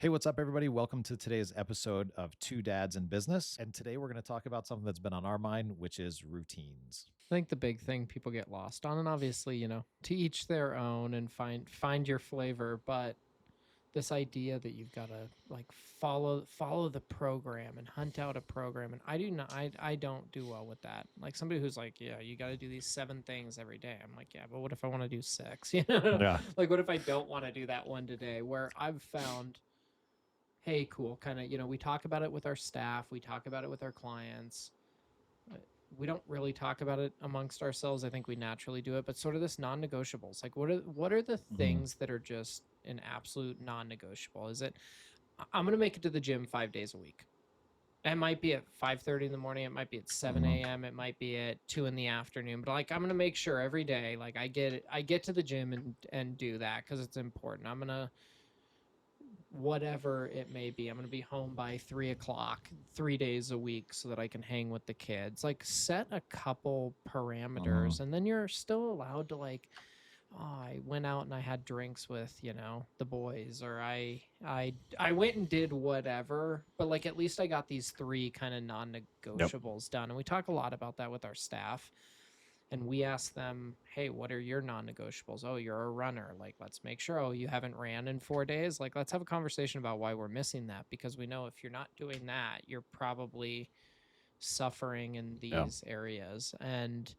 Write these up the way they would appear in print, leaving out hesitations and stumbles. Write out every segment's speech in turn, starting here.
Hey, what's up, everybody? Welcome to today's episode of Two Dads in Business. And today we're going to talk about something that's been on our mind, which is routines. I think the big thing people get lost on, and obviously, to each their own and find your flavor, but this idea that you've got to like follow the program and hunt out a program, and I don't do well with that. Like somebody who's like, yeah, you got to do these 7 things every day. I'm like, yeah, but what if I want to do 6? Yeah. Like what if I don't want to do that one today? Where I've found, hey, cool, kind of, we talk about it with our staff, we talk about it with our clients. We don't really talk about it amongst ourselves. I think we naturally do it, but sort of this non-negotiables. Like what are the things that are just an absolute non-negotiable? Is it I'm going to make it to the gym 5 days a week. It might be at 5:30 in the morning, it might be at 7 a.m., it might be at 2 in the afternoon, but like I'm going to make sure every day like I get to the gym and do that cuz it's important. I'm going to whatever it may be. I'm going to be home by 3 o'clock, 3 days a week so that I can hang with the kids. Like set a couple parameters and then you're still allowed to like, oh, I went out and I had drinks with, the boys, or I went and did whatever, but like at least I got these 3 kind of non-negotiables done. And we talk a lot about that with our staff. And we ask them, hey, what are your non-negotiables? Oh, you're a runner. Like, let's make sure. Oh, you haven't ran in 4 days. Like, let's have a conversation about why we're missing that, because we know if you're not doing that, you're probably suffering in these areas. And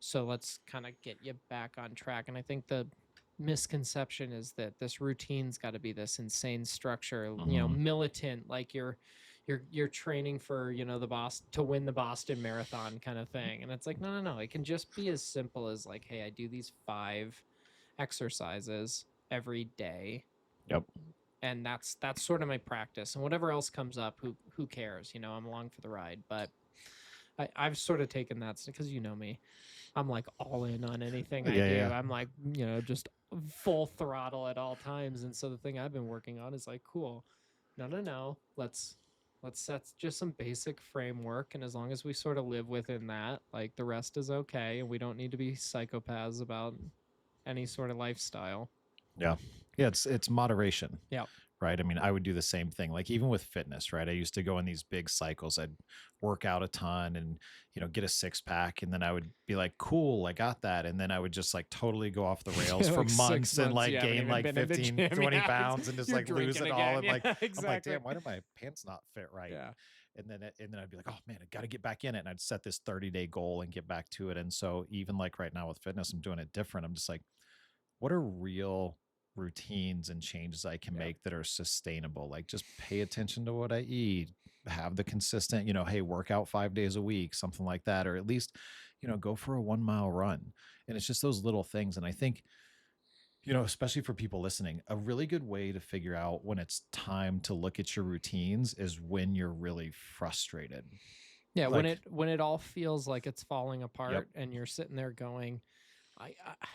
so let's kind of get you back on track. And I think the misconception is that this routine's got to be this insane structure, militant, like you're training for, to win the Boston Marathon kind of thing. And it's like, no. It can just be as simple as like, hey, I do these 5 exercises every day. Yep. And that's sort of my practice. And whatever else comes up, who cares? I'm along for the ride. But I've sort of taken that because you know me. I'm like all in on anything I do. Yeah. I'm like, just full throttle at all times. And so the thing I've been working on is like, cool. No. Let's set just some basic framework. And as long as we sort of live within that, like the rest is okay. And we don't need to be psychopaths about any sort of lifestyle. Yeah. It's moderation. Yeah. Right. I mean, I would do the same thing. Like even with fitness, right? I used to go in these big cycles. I'd work out a ton and, get a 6-pack. And then I would be like, cool, I got that. And then I would just like totally go off the rails for Like months and like gain like 15, gym, 20 pounds and just like lose it all. And like, exactly. I'm like, damn, why do my pants not fit right? Yeah. And then I'd be like, oh man, I got to get back in it. And I'd set this 30-day goal and get back to it. And so even like right now with fitness, I'm doing it different. I'm just like, what are real routines and changes I can make that are sustainable? Like just pay attention to what I eat, have the consistent, hey, work out 5 days a week, something like that, or at least, go for a 1-mile run. And it's just those little things. And I think, especially for people listening, a really good way to figure out when it's time to look at your routines is when you're really frustrated. Yeah. Like, when it all feels like it's falling apart and you're sitting there going,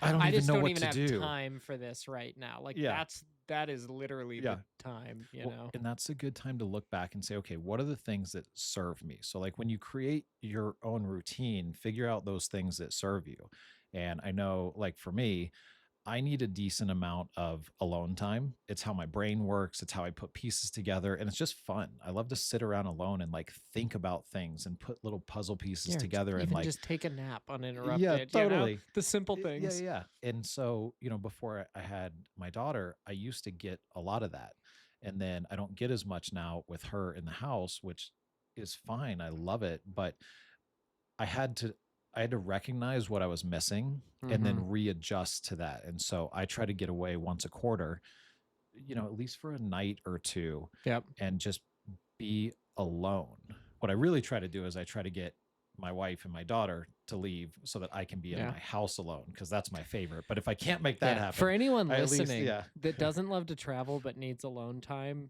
I just don't even have time for this right now. Like that is literally the time, know. And that's a good time to look back and say, okay, what are the things that serve me? So like when you create your own routine, figure out those things that serve you. And I know like for me, I need a decent amount of alone time. It's how my brain works. It's how I put pieces together. And it's just fun. I love to sit around alone and like think about things and put little puzzle pieces together and like just take a nap uninterrupted. Yeah, totally. The simple things. Yeah. And so, before I had my daughter, I used to get a lot of that. And then I don't get as much now with her in the house, which is fine. I love it. But I had to recognize what I was missing and then readjust to that. And so I try to get away once a quarter, at least for a night or two, and just be alone. What I really try to do is I try to get my wife and my daughter to leave so that I can be in my house alone, because that's my favorite. But if I can't make that happen, for anyone listening that doesn't love to travel but needs alone time,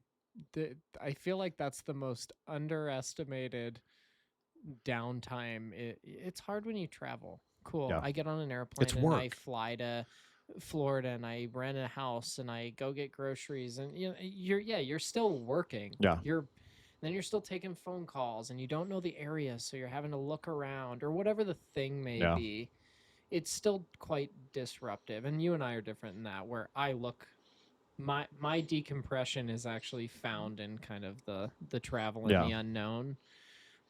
I feel like that's the most underestimated downtime. It's hard when you travel. Cool. I get on an airplane and I fly to Florida and I rent a house and I go get groceries, and you're still working. Then you're still taking phone calls and you don't know the area, so you're having to look around or whatever the thing may be. It's still quite disruptive. And you and I are different in that, where I look my decompression is actually found in kind of the travel and Yeah. the unknown,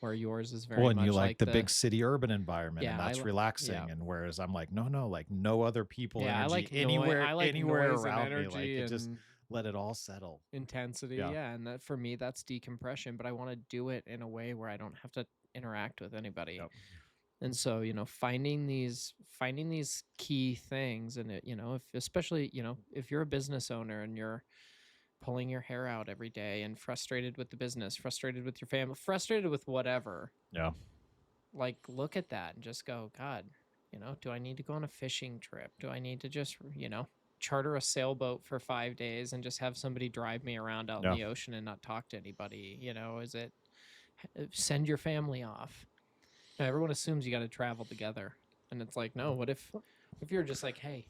where yours is Well, very and you much like like the the big city urban environment, and yeah, that's yeah. relaxing. And whereas I'm like, no, no, like no other people Yeah, energy I like anywhere noise and around me. Like energy it just and let it all settle. intensity. Yeah. Yeah, and that for me that's decompression, but I want to do it in a way where I don't have to interact with anybody. Yep. And so, finding these key things and if especially, if you're a business owner and you're pulling your hair out every day and frustrated with the business, frustrated with your family, frustrated with whatever, Yeah. like look at that and just go, God, do I need to go on a fishing trip? Do I need to just, charter a sailboat for 5 days and just have somebody drive me around out in Yeah. the ocean and not talk to anybody? Is it send your family off? Now, everyone assumes you got to travel together. And it's like, no, what if you're just like, hey,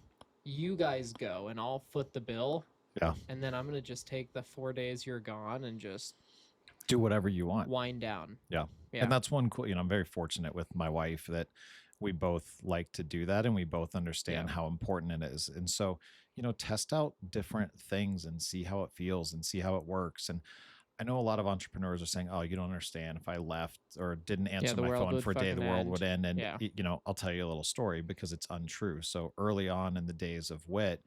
you guys go and I'll foot the bill Yeah. and then I'm going to just take the 4 days you're gone and just Do whatever you want. wind down. Yeah. And Yeah. that's one cool, I'm very fortunate with my wife that we both like to do that and we both Yeah. understand how important it is. And so, test out different things and see how it feels and see how it works. And I know a lot of entrepreneurs are saying, "Oh, you don't understand. If I left or didn't Yeah. answer The my world phone would for a day, fucking the world would end. end." And Yeah. I'll tell you a little story because it's untrue. So early on in the days of WIT,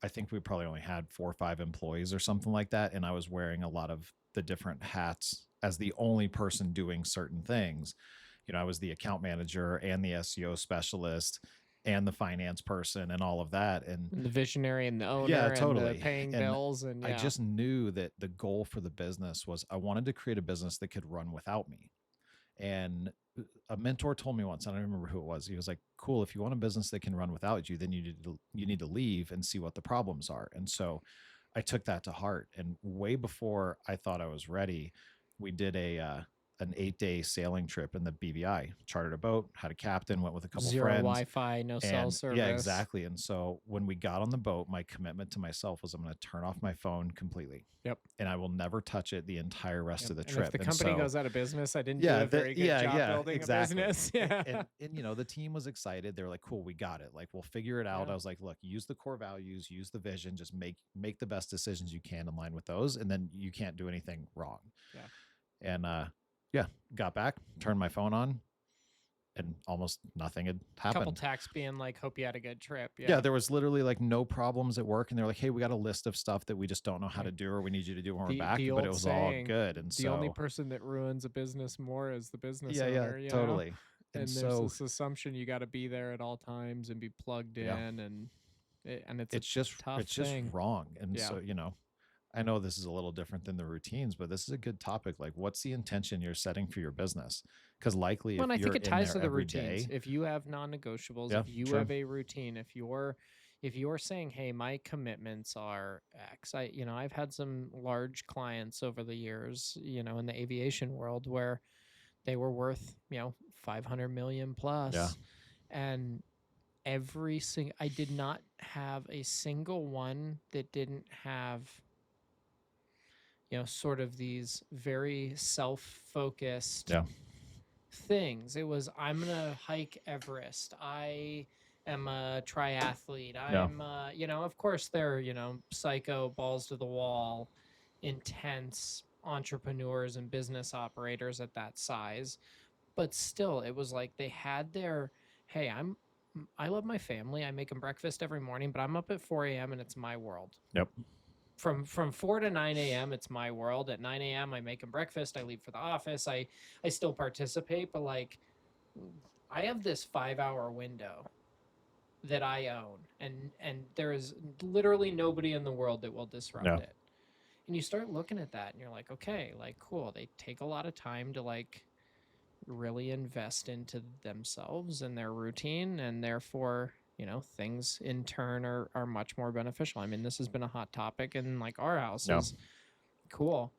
I think we probably only had 4 or 5 employees or something like that, and I was wearing a lot of the different hats as the only person doing certain things. I was the account manager and the SEO specialist and the finance person and all of that. And And the visionary and the yeah, owner and the totally. paying And bills. And I yeah. just knew that the goal for the business was I wanted to create a business that could run without me. And a mentor told me once, I don't remember who it was. He was like, "Cool, if you want a business that can run without you, then you need to leave and see what the problems are." And so I took that to heart. And way before I thought I was ready, we did an 8-day sailing trip in the BVI, chartered a boat, had a captain, went with a couple Zero friends. Wi-Fi, no cell And yeah, service. exactly. And so when we got on the boat, my commitment to myself was I'm going to turn off my phone completely Yep. and I will never touch it the entire rest Yep. of the And if trip. the And company so goes out of business, I didn't do yeah, a very good job building a exactly. business. And, Yeah. the team was excited. They were like, "Cool, we got it. Like, we'll figure it out." Yeah. I was like, "Look, use the core values, use the vision, just make the best decisions you can in line with those, and then you can't do anything wrong." Yeah. And yeah, got back, turned my phone on, and almost nothing had Couple happened. texts being like, hope you had a good trip. Yeah, Yeah. there was literally like no problems at work, and they're like, "Hey, we got a list of stuff that we just don't know how to Right. do, or we need you to do when we're back." The But it old was all saying, good, and the only so person that ruins a business more is the business yeah, yeah, owner, totally. And And there's so this assumption you got to be there at all times and be plugged yeah, in, and it's a it's just tough it's just thing. wrong. And Yeah. so, I know this is a little different than the routines, but this is a good topic. Like, what's the intention you're setting for your business? Because likely Well, and if I think you're it in ties there to the every routines. day, If you have non-negotiables, yeah, if you true. have a routine, if you're saying, "Hey, my commitments are X," I've had some large clients over the years, in the aviation world where they were worth, 500 million Yeah, plus, and I did not have a single one that didn't have, sort of these very self-focused yeah, things. It was, I'm gonna hike Everest. I am a triathlete. yeah, Of course they're, psycho balls to the wall, intense entrepreneurs and business operators at that size. But still, it was like they had their, hey, I love my family. I make them breakfast every morning, but I'm up at 4 a.m. and it's my world. yep, From 4 to 9 a.m. it's my world. At 9 a.m. I make them breakfast. I leave for the office. I still participate, but like I have this 5 hour window that I own, and there is literally nobody in the world that will disrupt yeah, it. And you start looking at that, and you're like, okay, like cool. They take a lot of time to like really invest into themselves and their routine, and therefore things in turn are much more beneficial. I mean, this has been a hot topic in like our yeah, houses. Cool.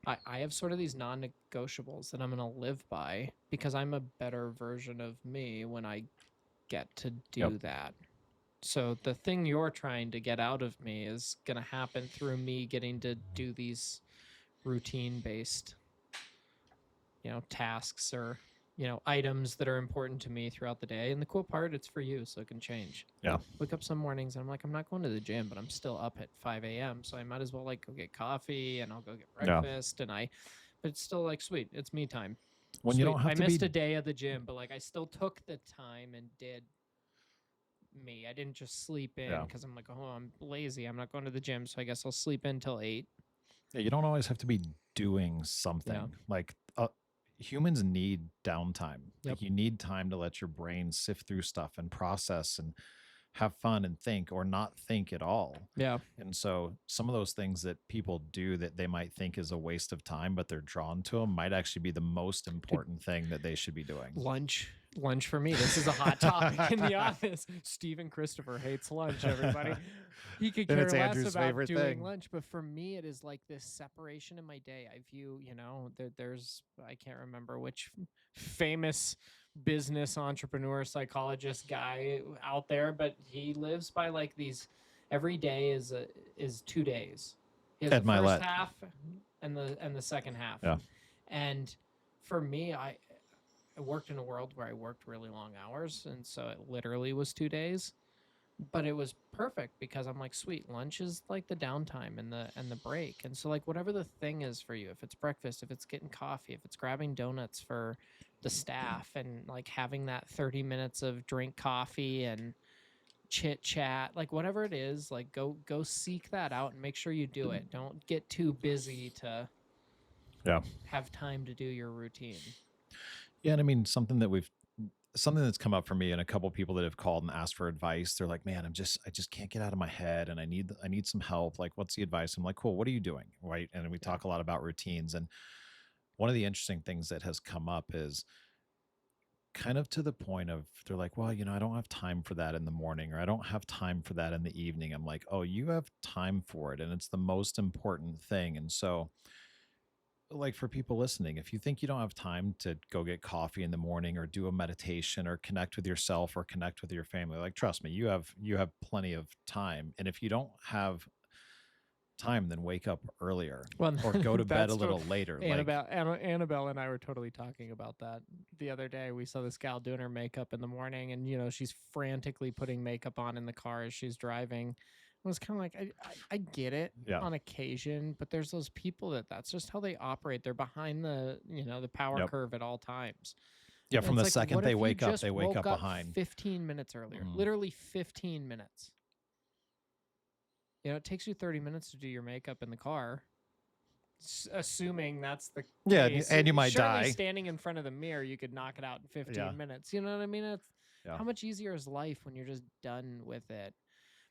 I have sort of these non-negotiables that I'm going to live by because I'm a better version of me when I get to yep, do that. So the thing you're trying to get out of me is going to happen through me getting to do these routine based, tasks or items that are important to me throughout the day. And the cool part, it's for you, so it can change. Yeah. Like, wake up some mornings and I'm like, I'm not going to the gym, but I'm still up at 5 a.m. So I might as well like go get coffee and I'll go get Yeah. breakfast. But it's still like, sweet, it's me time. When you Sweet. don't have I to be, missed a day of the gym, but like I still took the time and did me. I didn't just sleep in yeah. because I'm like, oh, I'm lazy. I'm not going to the gym, so I guess I'll sleep in till 8. Yeah, you don't always have to be doing Yeah. something. Like humans need downtime. Yep. Like you need time to let your brain sift through stuff and process and have fun and think or not think at all. Yeah. And so some of those things that people do that they might think is a waste of time, but they're drawn to them might actually be the most Dude, important thing that they should be doing. lunch for me. This is a hot topic in the office. Steven Christopher hates lunch, everybody. He could And care it's less Andrew's about favorite doing thing. lunch, but for me, it is like this separation in my day. I view, there's, I can't remember which famous business entrepreneur, psychologist guy out there, but he lives by like these. Every day is 2 days. He has Ed the first Milet. half and the second half. Yeah. And for me, I worked in a world where I worked really long hours, and so it literally was 2 days. But it was perfect because I'm like, sweet, lunch is like the downtime and the break. And so like whatever the thing is for you, if it's breakfast, if it's getting coffee, if it's grabbing donuts for the staff and like having that 30 minutes of drink coffee and chit chat, like whatever it is, like go seek that out and make sure you do it. Don't get too busy to Yeah. have time to do your routine. Yeah. And I mean, something that's come up for me and a couple people that have called and asked for advice. They're like, man, I just can't get out of my head and I need some help. Like, what's the advice? I'm like, cool. What are you doing? Right. And we Yeah. talk a lot about routines. And one of the interesting things that has come up is kind of to the point of they're like, well, I don't have time for that in the morning or I don't have time for that in the evening. I'm like, oh, you have time for it. And it's the most important thing. And so, like for people listening, if you think you don't have time to go get coffee in the morning or do a meditation or connect with yourself or connect with your family, like trust me, you have plenty of time. And if you don't have time, then wake up earlier Well, or go to bed a that's little later. Like, Annabelle and I were totally talking about that the other day. We saw this gal doing her makeup in the morning, and she's frantically putting makeup on in the car as she's driving. I was kind of like, I get it yeah, on occasion, but there's those people that's just how they operate. They're behind the power yep. curve at all times. Yeah, And from it's the like, second what they if you wake up, just they wake woke up up behind. 15 minutes earlier? Mhm. Literally 15 minutes. It takes you 30 minutes to do your makeup in the car. Assuming that's the Yeah, case. and you might Surely die. standing in front of the mirror, you could knock it out in 15 Yeah, minutes. You know what I mean? It's yeah, how much easier is life when you're just done with it?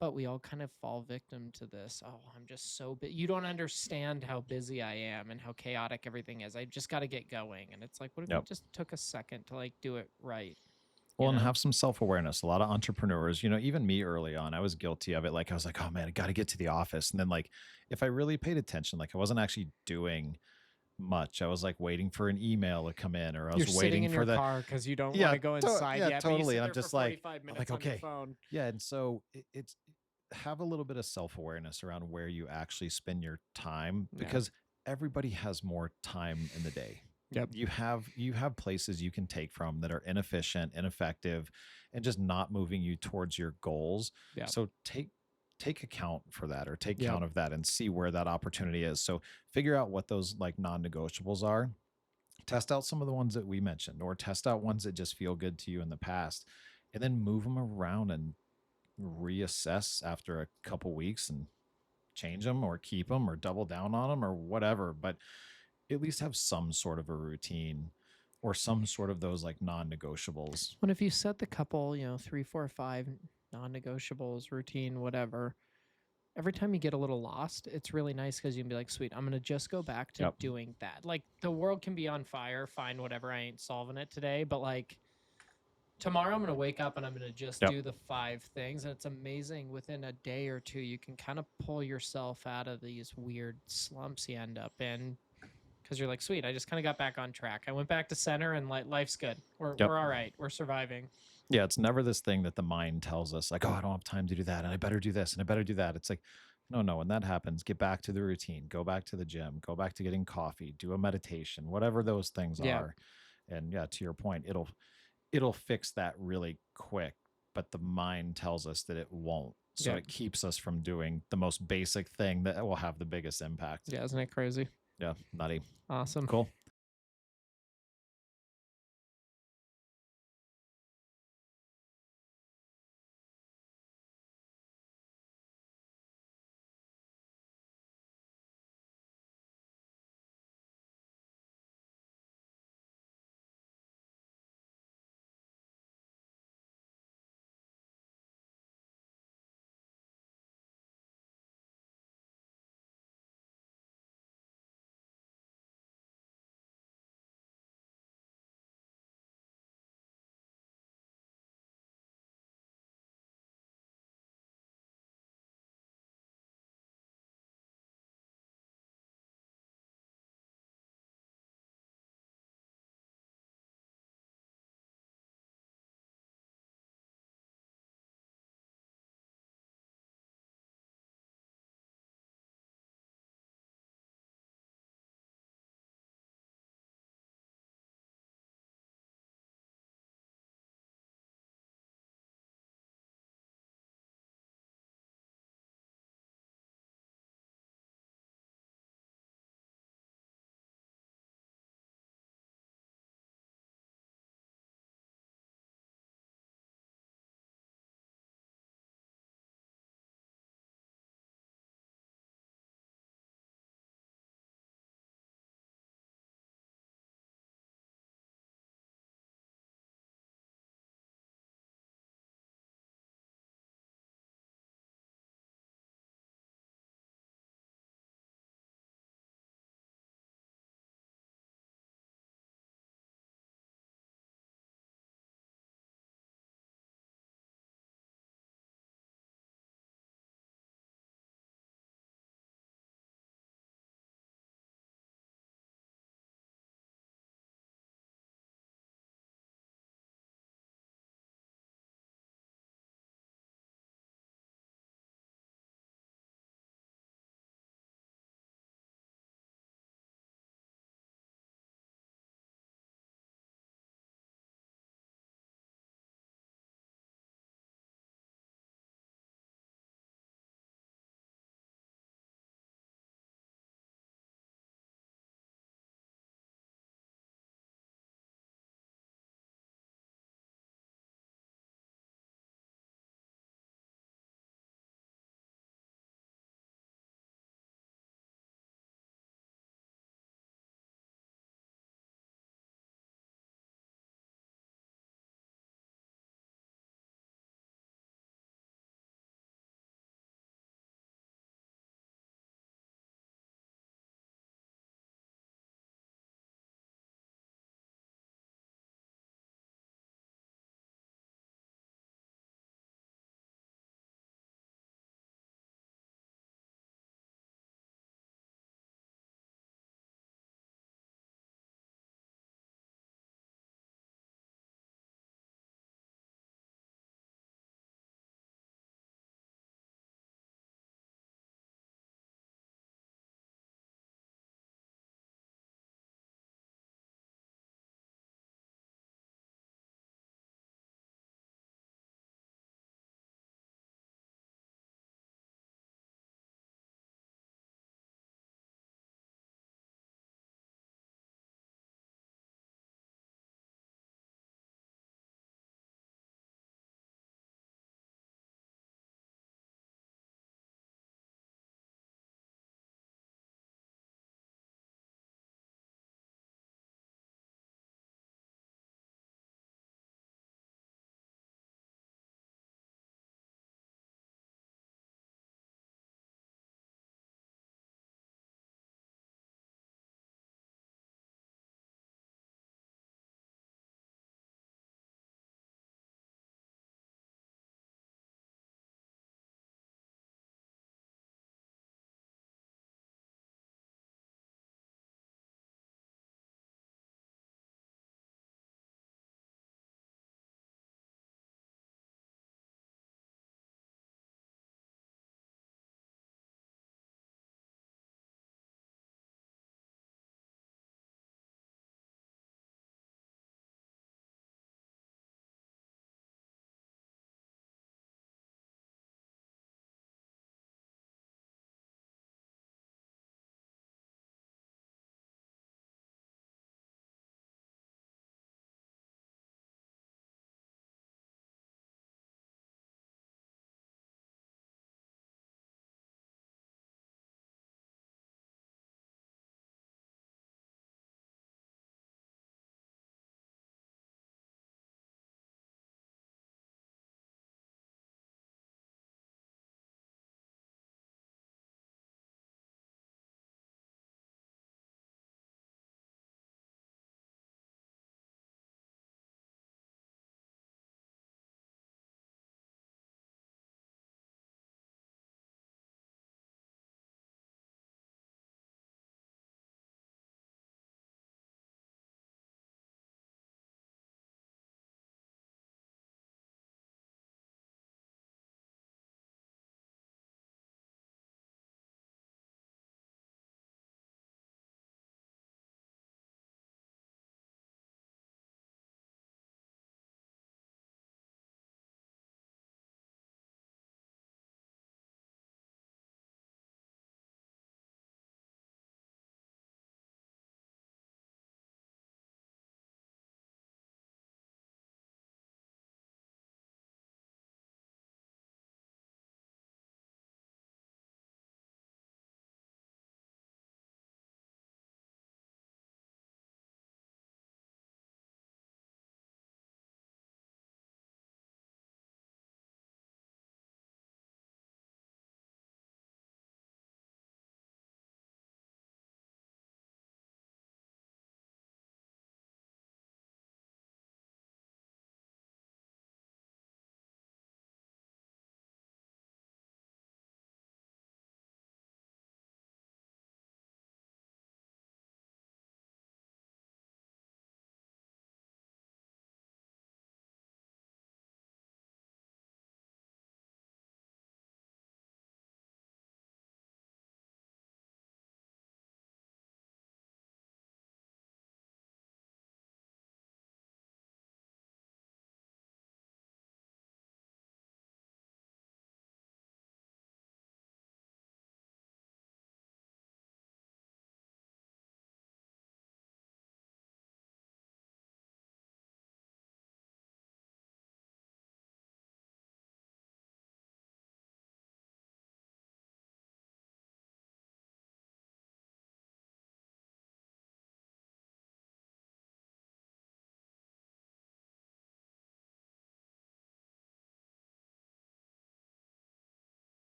But we all kind of fall victim to this. Oh, I'm just so you don't understand how busy I am and how chaotic everything is. I just got to get going. And it's like, what if you yep. just took a second to like do it right? Well, and have some self awareness. A lot of entrepreneurs, even me early on, I was guilty of it. Like, I was like, oh man, I got to get to the office. And then, like, if I really paid attention, like, I wasn't actually doing much. I was like waiting for an email to come in, or I You're was sitting waiting in for your the, car because you don't want yeah, to go inside yeah, yet. But you totally. sit And I'm there for just like, 45 I'm minutes like, on your okay. phone. Yeah. And so it's have a little bit of self awareness around where you actually spend your time Yeah. because everybody has more time in the day. Yep. You have places you can take from that are inefficient, ineffective, and just not moving you towards your goals. Yeah. So take account for that or take Yep. count of that and see where that opportunity is. So figure out what those like non-negotiables are. Test out some of the ones that we mentioned or test out ones that just feel good to you in the past and then move them around and reassess after a couple weeks and change them or keep them or double down on them or whatever. But at least have some sort of a routine or some sort of those like non-negotiables. When if you set the couple, 3, 4, 5 non-negotiables, routine, whatever, every time you get a little lost, it's really nice because you can be like, sweet, I'm going to just go back to Yep. doing that. Like the world can be on fire, fine, whatever. I ain't solving it today, but like tomorrow I'm going to wake up and I'm going to just Yep. do the 5 things. And it's amazing within a day or two, you can kind of pull yourself out of these weird slumps you end up in. Because you're like, sweet, I just kind of got back on track. I went back to center and life's good. We're all right. We're surviving. Yeah, it's never this thing that the mind tells us like, oh, I don't have time to do that and I better do this and I better do that. It's like, no, when that happens, get back to the routine, go back to the gym, go back to getting coffee, do a meditation, whatever those things Yeah. are. And yeah, to your point, it'll fix that really quick, but the mind tells us that it won't. So Yeah. it keeps us from doing the most basic thing that will have the biggest impact. Yeah, isn't it crazy? Yeah, nutty. Awesome. Cool.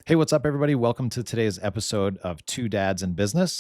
Hey, what's up, everybody? Welcome to today's episode of Two Dads in Business.